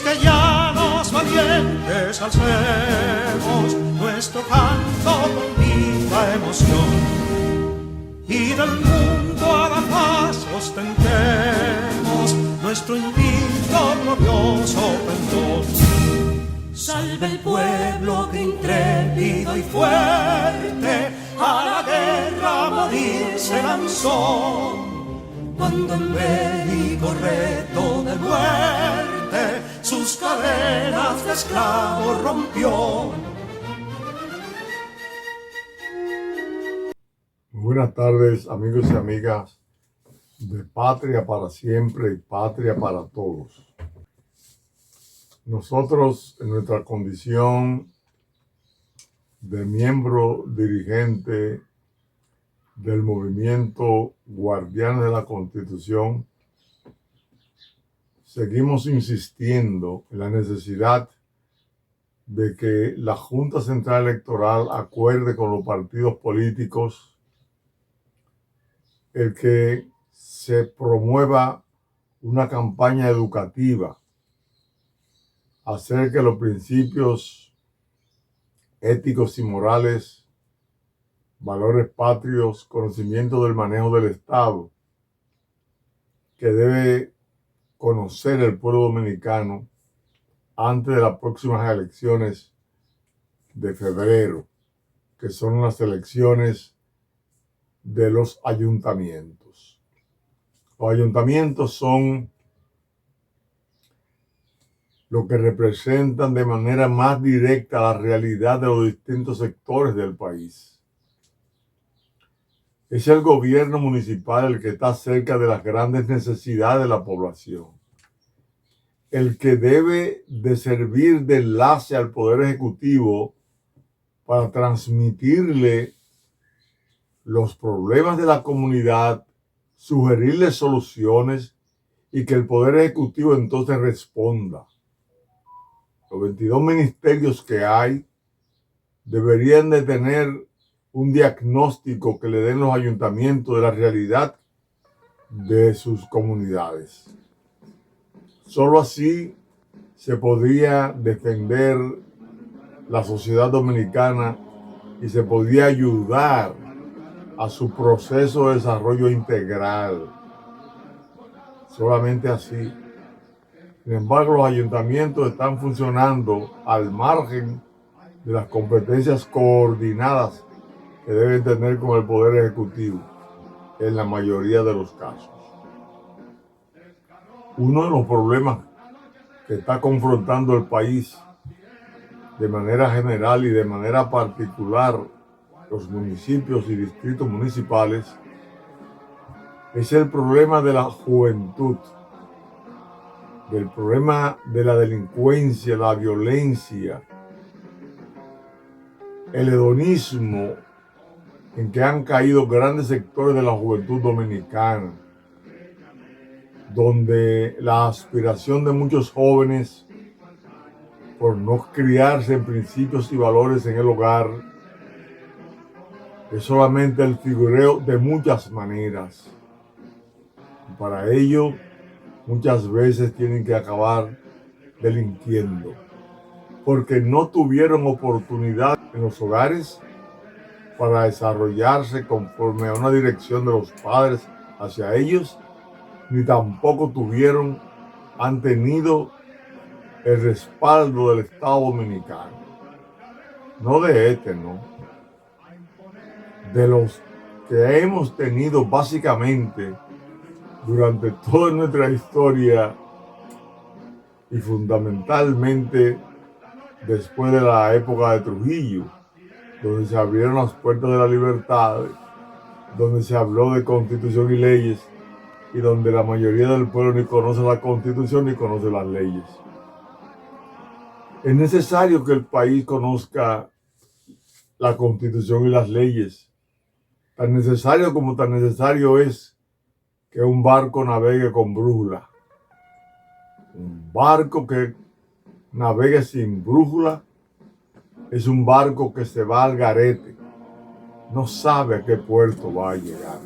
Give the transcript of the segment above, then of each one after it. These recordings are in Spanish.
que ya los valientes alcemos nuestro canto con viva emoción, y del mundo a la paz ostentemos nuestro invicto glorioso pendón. Salve el pueblo que intrépido y fuerte a la guerra a morir se lanzó, cuando en bélico reto de muerte sus cadenas de esclavos rompió. Buenas tardes, amigos y amigas de Patria para Siempre y Patria para Todos. Nosotros, en nuestra condición de miembro dirigente del movimiento Guardianes de la Constitución, seguimos insistiendo en la necesidad de que la Junta Central Electoral acuerde con los partidos políticos el que se promueva una campaña educativa acerca de los principios éticos y morales, valores patrios, conocimiento del manejo del Estado, que debe conocer el pueblo dominicano antes de las próximas elecciones de febrero, que son las elecciones de los ayuntamientos. Los ayuntamientos son lo que representan de manera más directa la realidad de los distintos sectores del país. Es el gobierno municipal el que está cerca de las grandes necesidades de la población, el que debe de servir de enlace al Poder Ejecutivo para transmitirle los problemas de la comunidad, sugerirle soluciones y que el Poder Ejecutivo entonces responda. Los 22 ministerios que hay deberían de tener un diagnóstico que le den los ayuntamientos de la realidad de sus comunidades. Solo así se podría defender la sociedad dominicana y se podría ayudar a su proceso de desarrollo integral. Solamente así. Sin embargo, los ayuntamientos están funcionando al margen de las competencias coordinadas que deben tener con el Poder Ejecutivo en la mayoría de los casos. Uno de los problemas que está confrontando el país de manera general y de manera particular los municipios y distritos municipales es el problema de la juventud, del problema de la delincuencia, la violencia, el hedonismo en que han caído grandes sectores de la juventud dominicana, donde la aspiración de muchos jóvenes por no criarse en principios y valores en el hogar es solamente el figureo de muchas maneras. Para ello, muchas veces tienen que acabar delinquiendo, porque no tuvieron oportunidad en los hogares para desarrollarse conforme a una dirección de los padres hacia ellos, ni tampoco han tenido el respaldo del Estado dominicano. No de no. De los que hemos tenido básicamente durante toda nuestra historia y fundamentalmente después de la época de Trujillo, donde se abrieron las puertas de la libertad, donde se habló de constitución y leyes y donde la mayoría del pueblo ni conoce la constitución ni conoce las leyes. Es necesario que el país conozca la constitución y las leyes. Tan necesario como tan necesario es que un barco navegue con brújula. Un barco que navegue sin brújula es un barco que se va al garete. No sabe a qué puerto va a llegar.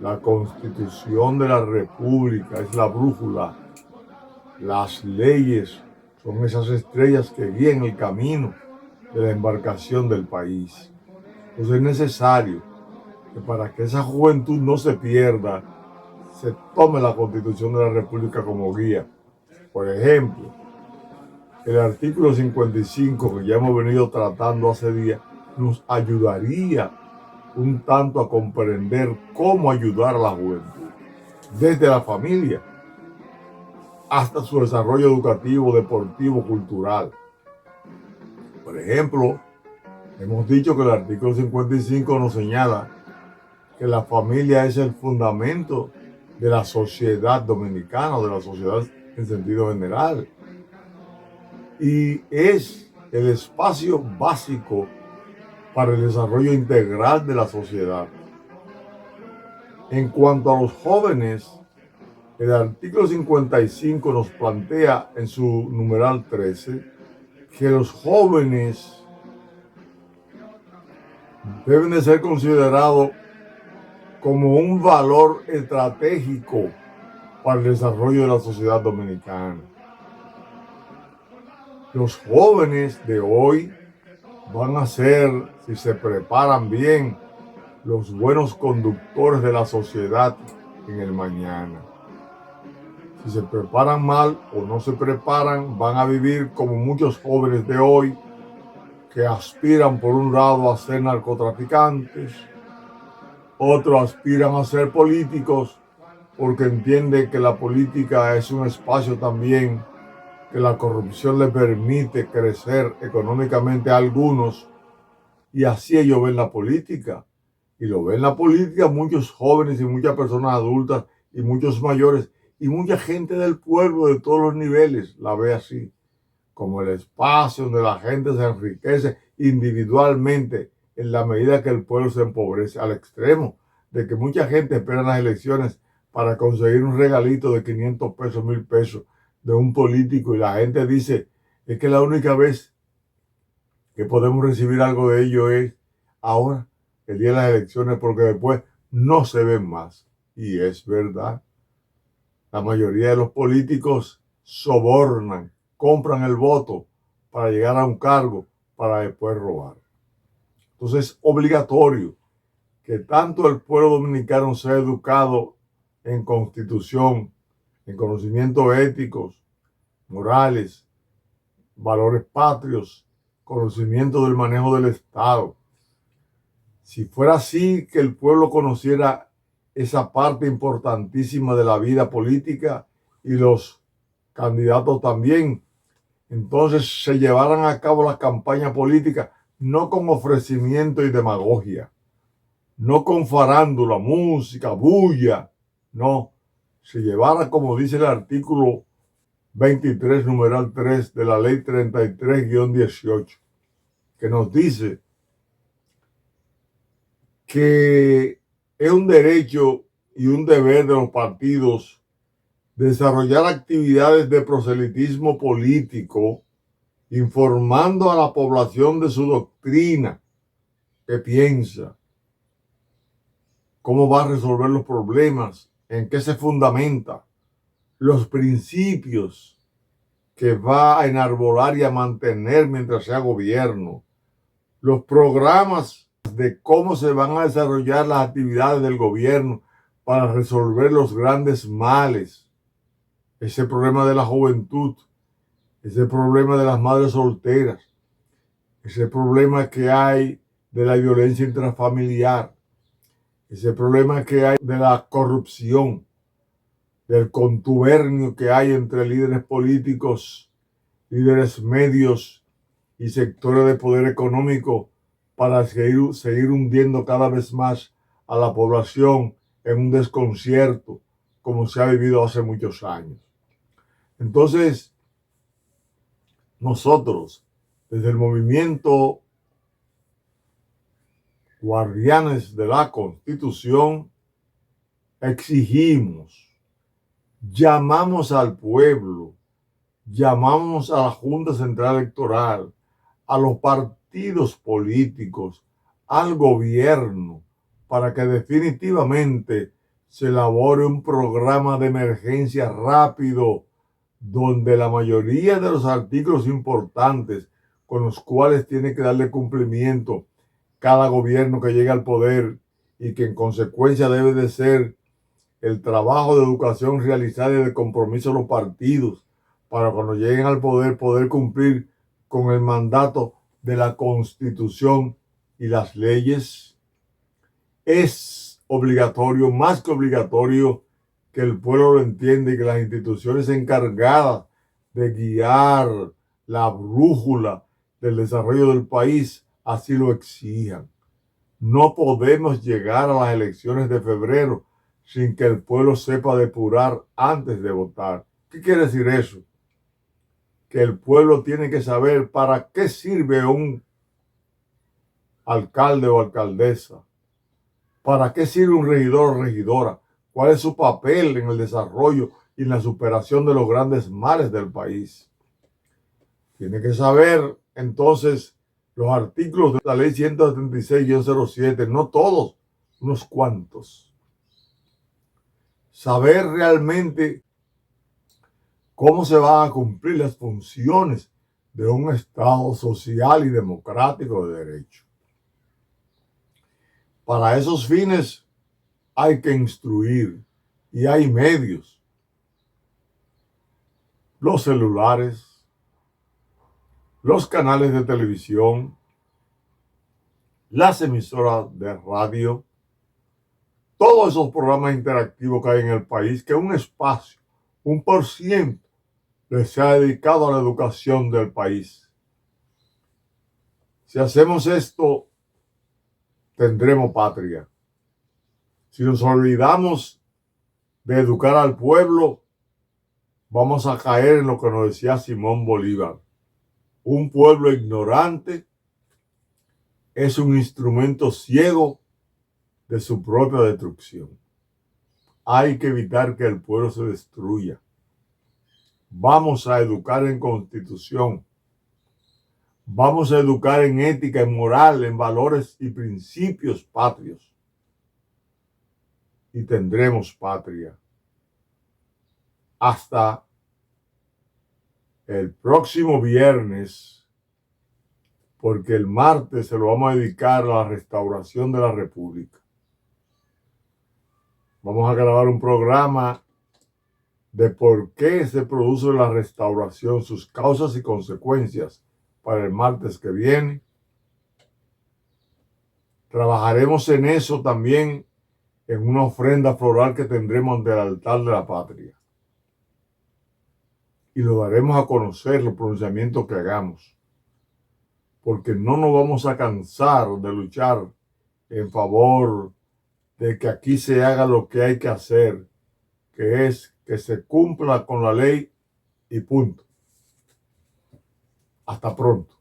La Constitución de la República es la brújula Las leyes son esas estrellas que guían el camino de la embarcación del país. Entonces es necesario que para que esa juventud no se pierda, se tome la Constitución de la República como guía. Por ejemplo, el artículo 55 que ya hemos venido tratando hace días nos ayudaría un tanto a comprender cómo ayudar a la juventud, desde la familia hasta su desarrollo educativo, deportivo, cultural. Por ejemplo, hemos dicho que el artículo 55 nos señala que la familia es el fundamento de la sociedad dominicana, de la sociedad en sentido general, y es el espacio básico para el desarrollo integral de la sociedad. En cuanto a los jóvenes, el artículo 55 nos plantea en su numeral 13 que los jóvenes deben de ser considerados como un valor estratégico para el desarrollo de la sociedad dominicana. Los jóvenes de hoy van a ser, si se preparan bien, los buenos conductores de la sociedad en el mañana. Si se preparan mal o no se preparan, van a vivir como muchos jóvenes de hoy que aspiran por un lado a ser narcotraficantes, otros aspiran a ser políticos porque entienden que la política es un espacio también que la corrupción le permite crecer económicamente a algunos, y así ellos ven la política. Y lo ven la política muchos jóvenes y muchas personas adultas y muchos mayores y mucha gente del pueblo de todos los niveles la ve así, como el espacio donde la gente se enriquece individualmente en la medida que el pueblo se empobrece, al extremo de que mucha gente espera en las elecciones para conseguir un regalito de 500 pesos, 1000 pesos de un político, y la gente dice, es que la única vez que podemos recibir algo de ello es ahora, el día de las elecciones, porque después no se ven más. Y es verdad. La mayoría de los políticos sobornan, compran el voto para llegar a un cargo, para después robar. Entonces es obligatorio que tanto el pueblo dominicano sea educado en constitución, en conocimientos éticos, morales, valores patrios, conocimiento del manejo del Estado. Si fuera así, que el pueblo conociera esa parte importantísima de la vida política y los candidatos también, entonces se llevaran a cabo la campaña política no con ofrecimiento y demagogia, no con farándula, música, bulla, no, se llevara, como dice el artículo 23, numeral 3 de la ley 33-18, que nos dice que es un derecho y un deber de los partidos desarrollar actividades de proselitismo político, informando a la población de su doctrina, qué piensa, cómo va a resolver los problemas, en qué se fundamenta, los principios que va a enarbolar y a mantener mientras sea gobierno, los programas de cómo se van a desarrollar las actividades del gobierno para resolver los grandes males, ese problema de la juventud, ese problema de las madres solteras, ese problema que hay de la violencia intrafamiliar, ese problema que hay de la corrupción, del contubernio que hay entre líderes políticos, líderes medios y sectores de poder económico para seguir hundiendo cada vez más a la población en un desconcierto como se ha vivido hace muchos años. Entonces, nosotros, desde el movimiento Guardianes de la Constitución, exigimos, llamamos al pueblo, llamamos a la Junta Central Electoral, a los partidos políticos, al gobierno, para que definitivamente se elabore un programa de emergencia rápido donde la mayoría de los artículos importantes con los cuales tiene que darle cumplimiento cada gobierno que llegue al poder y que en consecuencia debe de ser el trabajo de educación realizado y de compromiso de los partidos para cuando lleguen al poder cumplir con el mandato de la Constitución y las leyes. Es obligatorio, más que obligatorio, que el pueblo lo entienda y que las instituciones encargadas de guiar la brújula del desarrollo del país así lo exijan. No podemos llegar a las elecciones de febrero sin que el pueblo sepa depurar antes de votar. ¿Qué quiere decir eso? Que el pueblo tiene que saber para qué sirve un alcalde o alcaldesa, para qué sirve un regidor o regidora, cuál es su papel en el desarrollo y en la superación de los grandes males del país. Tiene que saber entonces los artículos de la ley 176-07, no todos, unos cuantos. Saber realmente cómo se van a cumplir las funciones de un Estado social y democrático de derecho. Para esos fines hay que instruir y hay medios. Los celulares, los canales de televisión, las emisoras de radio, todos esos programas interactivos que hay en el país, que un espacio, 1%, se ha dedicado a la educación del país. Si hacemos esto, tendremos patria. Si nos olvidamos de educar al pueblo, vamos a caer en lo que nos decía Simón Bolívar. Un pueblo ignorante es un instrumento ciego de su propia destrucción. Hay que evitar que el pueblo se destruya. Vamos a educar en constitución. Vamos a educar en ética, en moral, en valores y principios patrios. Y tendremos patria. Hasta el próximo viernes, porque el martes se lo vamos a dedicar a la restauración de la República. Vamos a grabar un programa de por qué se produce la restauración, sus causas y consecuencias para el martes que viene. Trabajaremos en eso también en una ofrenda floral que tendremos ante el altar de la patria. Y lo daremos a conocer, los pronunciamientos que hagamos. Porque no nos vamos a cansar de luchar en favor de que aquí se haga lo que hay que hacer, que es que se cumpla con la ley y punto. Hasta pronto.